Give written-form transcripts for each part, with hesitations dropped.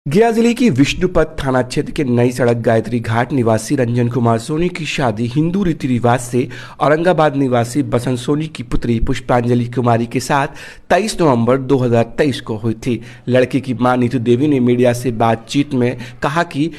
गया जिले की विष्णुपद थाना क्षेत्र के नई सड़क गायत्री घाट निवासी रंजन कुमार सोनी की शादी हिंदू रीति रिवाज से औरंगाबाद निवासी बसंत सोनी की पुत्री पुष्पांजलि कुमारी के साथ 23 नवंबर 2023 को हुई थी। लड़की की मां नीतू देवी ने मीडिया से बातचीत में कहा कि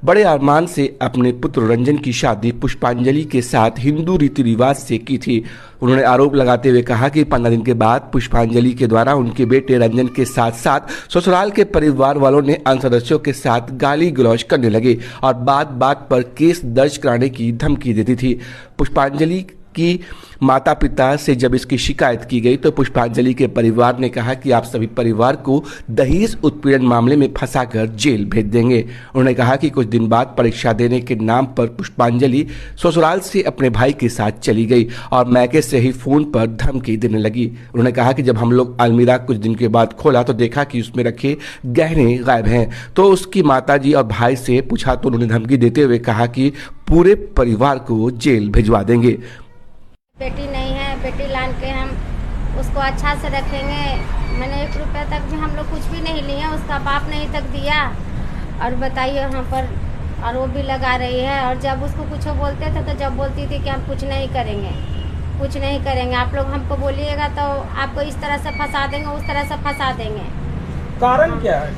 बड़े अरमान से अपने पुत्र रंजन की शादी पुष्पांजलि के साथ हिंदू रीति रिवाज से की थी। उन्होंने आरोप लगाते हुए कहा कि 15 दिन के बाद पुष्पांजलि के द्वारा उनके बेटे रंजन के साथ साथ ससुराल के परिवार वालों ने अन्य सदस्यों के साथ गाली गलौज करने लगे और बात बात पर केस दर्ज कराने की धमकी देती थी। पुष्पांजलि की माता पिता से जब इसकी शिकायत की गई तो पुष्पांजलि के परिवार ने कहा कि आप सभी परिवार को दहेज उत्पीड़न मामले में फंसाकर जेल भेज देंगे। उन्होंने कहा कि कुछ दिन बाद परीक्षा देने के नाम पर पुष्पांजलि ससुराल से अपने भाई के साथ चली गई और मैके से ही फोन पर धमकी देने लगी। उन्होंने कहा कि जब हम लोग अलमीरा कुछ दिन के बाद खोला तो देखा कि उसमें रखे गहने गायब हैं। तो उसकी माताजी और भाई से पूछा तो उन्होंने धमकी देते हुए कहा कि पूरे परिवार को जेल भिजवा देंगे। बेटी नहीं है, बेटी लान के हम उसको अच्छा से रखेंगे। मैंने 1 रुपया तक भी हम लोग कुछ भी नहीं लिए, उसका बाप नहीं तक दिया। और बताइए यहाँ पर और वो भी लगा रही है। और जब उसको कुछ बोलते थे तो जब बोलती थी कि हम कुछ नहीं करेंगे, कुछ नहीं करेंगे, आप लोग हमको बोलिएगा तो आपको इस तरह से फंसा देंगे, उस तरह से फंसा देंगे। कारण क्या है?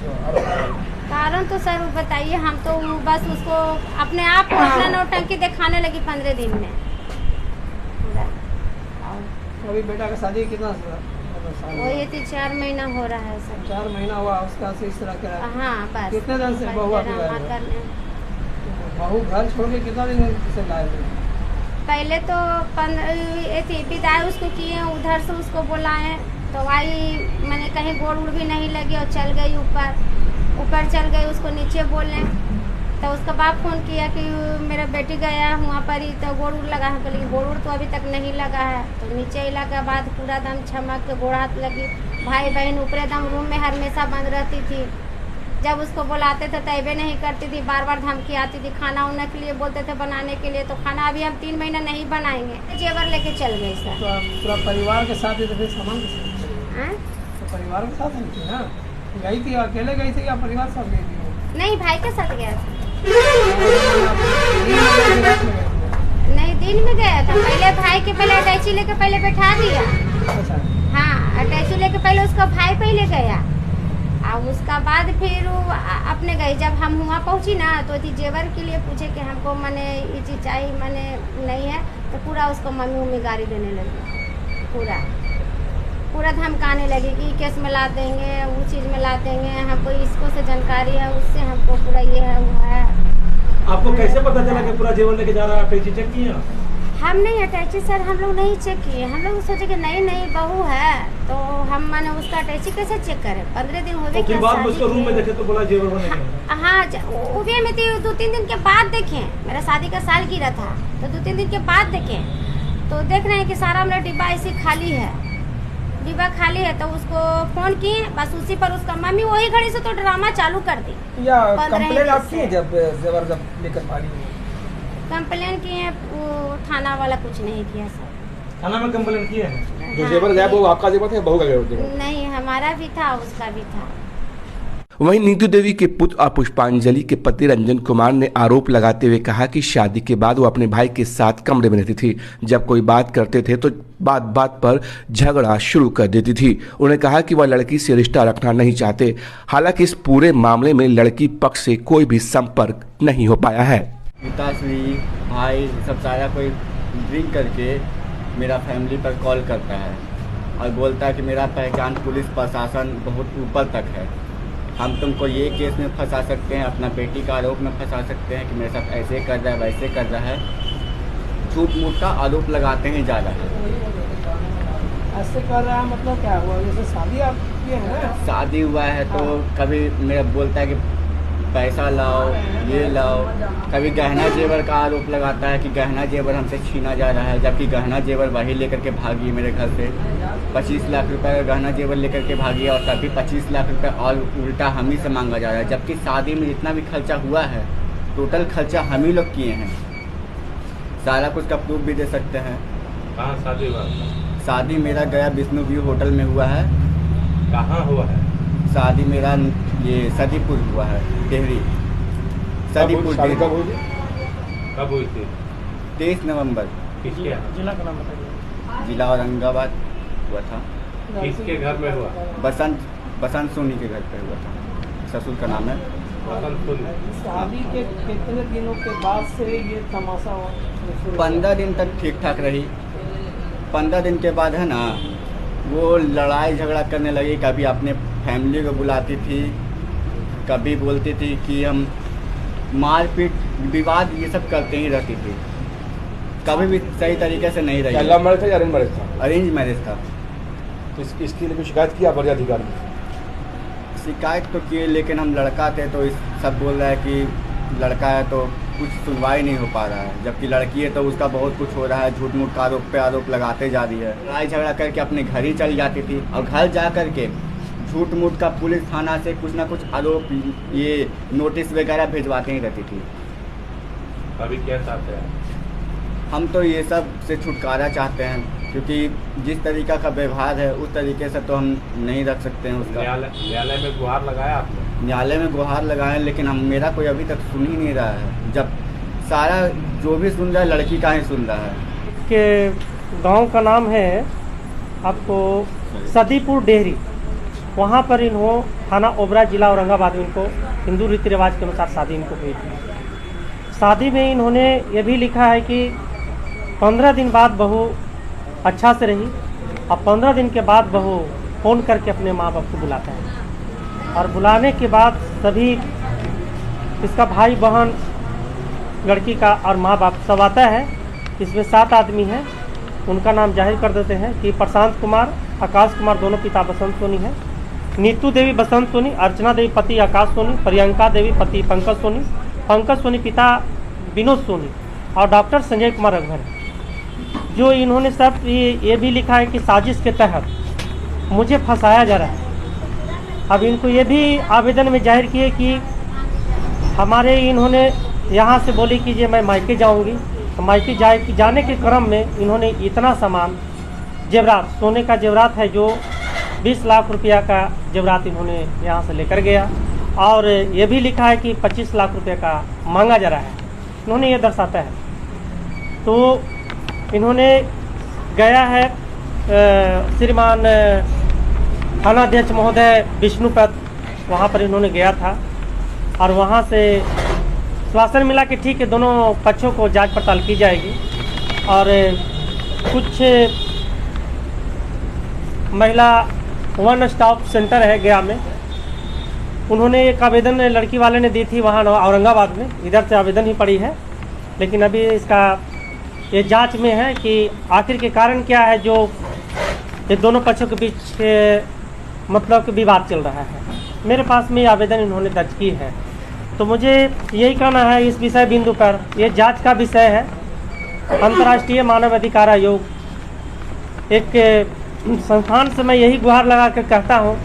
कारण तो सर बताइए, हम तो बस उसको अपने आप को अपना नौटंकी दिखाने लगी 15 दिन में। अभी बेटा का शादी कितना साल? वो ये 4 महीना हो रहा है सर। 4 महीना हुआ उसका से इस तरह करा? हाँ बस। कितने दिन से बहू आपके घर में? बहू घर छोड़ के कितना दिन से लाए थे? पहले तो 15 विदाई उसको किए, उधर से उसको बुलाए तो आई, मैंने कहीं गोड़ उड़ भी नहीं लगी और चल गई ऊपर चल गई। उसको नीचे बोले तो उसका बाप फोन किया कि मेरा बेटी गया वहाँ पर ही तो गोड़ उड़ लगा है। कहली गोड़ उड़ तो अभी तक नहीं लगा है। तो नीचे हिला के बाद पूरा दम छमक के गोड़ हाथ लगी। भाई बहन ऊपरे दम रूम में हमेशा बंद रहती थी। जब उसको बुलाते थे तैबे नहीं करती थी, बार बार धमकी आती थी। खाना उन्ना के लिए बोलते थे बनाने के लिए, तो खाना अभी हम 3 महीना नहीं बनाएंगे। जेवर लेके चल गए सर। तो पूरा परिवार के साथ ही तो सामान तो परिवार के साथ ही थी ना? गई थी अकेले गई थी या परिवार साथ गई थी? नहीं, भाई के साथ गया था। नहीं, दिन में गया था। पहले भाई के पहले अटैची लेके पहले बैठा दिया। हाँ, अटैची लेके पहले उसका भाई पहले गया और उसका बाद फिर अपने गई। जब हम वहाँ पहुँची ना तो थी जेवर के लिए पूछे कि हमको मैंने ये चीज़ चाहिए, मैंने नहीं है। तो पूरा उसको मम्मी उम्मी गाड़ी देने लगी, पूरा धमकाने लगी कि केस में ला देंगे, वो चीज़ में ला देंगे, हमको इसको से जानकारी है, उससे हमको पूरा ये है हुआ है। आपको कैसे पता चला कि पूरा जेवर लेके जा रहा है? अटैची चेक किए? हम नहीं अटैची सर, हम लोग नहीं चेक किए। हम लोग सोचे कि नई बहू है तो हम मैंने उसका अटैची कैसे चेक करें? 15 दिन हो गए। तो बाद में उसको रूम में देखे तो बोला जेवर बने। हाँ, वो भी में 2-3 दिन के बाद देखे। मेरा शादी का साल गिरा था तो 2-3 दिन के बाद देखे तो देख रहे हैं कि सारा मेरा डिब्बा ऐसे खाली है, डिब्बा खाली है। तो उसको फोन किए, बस उसी पर उसका मम्मी वही घड़ी से तो ड्रामा चालू कर दी। या कंप्लेंट आप किए जब जेवर लेकर भागी? कंप्लेंट किए, वो थाना वाला कुछ नहीं किया सर। थाना में कंप्लेंट किए हैं? जो जेवर गायब वो आपका जेवर था, बहू का जेवर? नहीं, हमारा भी था, उसका भी था। वहीं नीतू देवी के पुत्र और पुष्पांजलि के पति रंजन कुमार ने आरोप लगाते हुए कहा कि शादी के बाद वो अपने भाई के साथ कमरे में रहती थी। जब कोई बात करते थे तो बात बात पर झगड़ा शुरू कर देती थी। उन्होंने कहा कि वह लड़की से रिश्ता रखना नहीं चाहते। हालांकि इस पूरे मामले में लड़की पक्ष से कोई भी संपर्क नहीं हो पाया है। पिताश्री, भाई सब सारा कोई ड्रिंक करके मेरा फैमिली पर कॉल करता है और बोलता है कि मेरा पहचान पुलिस प्रशासन बहुत ऊपर तक है, हम तुमको ये केस में फंसा सकते हैं, अपना बेटी का आरोप में फंसा सकते हैं कि मेरे साथ ऐसे कर रहा है वैसे कर रहा है। झूठ मूठ का आरोप लगाते हैं ज़्यादा है। ऐसे कर रहा है मतलब क्या हुआ? जैसे शादी आप किए हैं ना? शादी हुआ है तो कभी मेरा बोलता है कि पैसा लाओ, ये लाओ। कभी गहना जेवर का आरोप लगाता है कि गहना जेवर हमसे छीना जा रहा है, जबकि गहना जेवर वही लेकर के भागी मेरे घर से। 25 लाख रुपए का गहना जेवर लेकर के भागी और तभी 25 लाख रुपए और उल्टा हम ही से मांगा जा रहा है। जबकि शादी में जितना भी खर्चा हुआ है टोटल खर्चा हम ही लोग किए हैं। सारा कुछ का प्रूफ भी दे सकते हैं। कहाँ शादी हुआ? शादी मेरा गया विष्णु व्यू होटल में हुआ है। कहाँ हुआ है? शादी मेरा ये सदीपुर हुआ है, डेहरी। सदीपुर शादी कब डेहरी। हुई थी? कब हुई थी? 23 नवंबर। किसके यहाँ? जिला का नाम बताइए। जिला औरंगाबाद हुआ था। किसके घर में हुआ? बसंत सोनी के घर पे हुआ था। ससुर का नाम है बसंत सोनी। शादी के कितने दिनों के बाद से ये तमाशा शुरू हुआ? 15 दिन तक ठीक ठाक रही। 15 दिन के बाद है ना, वो लड़ाई झगड़ा करने लगी। कभी अपने फैमिली को बुलाती थी, कभी बोलती थी कि हम मारपीट विवाद ये सब करते ही रहती थी। कभी भी सही तरीके से नहीं क्या रही। लव मैरिज था या अरेंज मैरिज था? अरेंज मैरिज था। तो इसके लिए कोई शिकायत किया वरीय अधिकारी ने? शिकायत तो किए, लेकिन हम लड़का थे तो इस सब बोल रहा है कि लड़का है तो कुछ सुनवाई नहीं हो पा रहा है, जबकि लड़की है तो उसका बहुत कुछ हो रहा है। झूठ मूठ का आरोप पे आरोप लगाते जा रही है। लड़ाई झगड़ा करके अपने घर ही चली जाती थी और घर जा कर के झूठ मूठ का पुलिस थाना से कुछ ना कुछ आरोप, ये नोटिस वगैरह भिजवाते ही रहती थी। अभी क्या चाहते हैं? हम तो ये सब से छुटकारा चाहते हैं, क्योंकि जिस तरीका का व्यवहार है उस तरीके से तो हम नहीं रख सकते हैं उसका। न्यायालय में गुहार लगाया आपने? न्यायालय में गुहार लगाए, लेकिन हम मेरा कोई अभी तक सुन ही नहीं रहा है। जब सारा जो भी सुन रहा है लड़की का ही सुन रहा है। के गांव का नाम है आपको सदीपुर डेहरी। वहाँ पर इन्हों थाना ओबरा जिला औरंगाबाद में इनको हिंदू रीति रिवाज के अनुसार शादी इनको हुई थी। शादी में इन्होंने ये भी लिखा है कि 15 दिन बाद बहू अच्छा से रही और 15 दिन के बाद बहू फ़ोन करके अपने माँ बाप को बुलाता है और बुलाने के बाद सभी इसका भाई बहन लड़की का और माँ बाप सब आता है। इसमें 7 आदमी हैं। उनका नाम जाहिर कर देते हैं कि प्रशांत कुमार, आकाश कुमार दोनों पिता बसंत सोनी है, नीतू देवी बसंत सोनी, अर्चना देवी पति आकाश सोनी, प्रियंका देवी पति पंकज सोनी, पंकज सोनी पिता विनोद सोनी और डॉक्टर संजय कुमार रघुवर है। जो इन्होंने सब ये भी लिखा है कि साजिश के तहत मुझे फंसाया जा रहा है। अब इनको ये भी आवेदन में जाहिर किए कि हमारे इन्होंने यहाँ से बोली कि ये मैं मायके जाऊँगी, तो मायके जाने के क्रम में इन्होंने इतना सामान जेवरात, सोने का जेवरात है जो 20 लाख रुपया का जेवरात इन्होंने यहाँ से लेकर गया और ये भी लिखा है कि 25 लाख रुपये का मांगा जा रहा है। इन्होंने ये दर्शाता है। तो इन्होंने गया है श्रीमान थानाध्यक्ष महोदय विष्णुपत, वहाँ पर इन्होंने गया था और वहाँ से आश्वासन मिला कि ठीक है दोनों पक्षों को जांच पड़ताल की जाएगी। और कुछ महिला वन स्टॉप सेंटर है गया में, उन्होंने एक आवेदन लड़की वाले ने दी थी वहाँ औरंगाबाद में, इधर से आवेदन ही पड़ी है। लेकिन अभी इसका ये जांच में है कि आखिर के कारण क्या है जो ये दोनों पक्षों के बीच मतलब कि विवाद चल रहा है। मेरे पास में ये आवेदन इन्होंने दर्ज की है। तो मुझे यही कहना है इस विषय बिंदु पर, ये जांच का विषय है। अंतर्राष्ट्रीय मानव अधिकार आयोग एक संस्थान से मैं यही गुहार लगा कर कहता हूँ,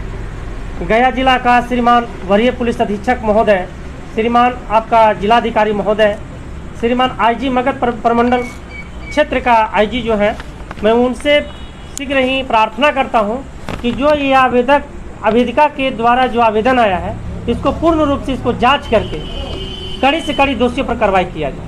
गया जिला का श्रीमान वरीय पुलिस अधीक्षक महोदय, श्रीमान आपका जिलाधिकारी महोदय, श्रीमान आईजी मगध प्रमंडल क्षेत्र का आईजी जो है, मैं उनसे शीघ्र ही प्रार्थना करता हूँ कि जो ये आवेदिका के द्वारा जो आवेदन आया है इसको पूर्ण रूप से इसको जांच करके कड़ी से कड़ी दोषियों पर कार्रवाई किया जाए।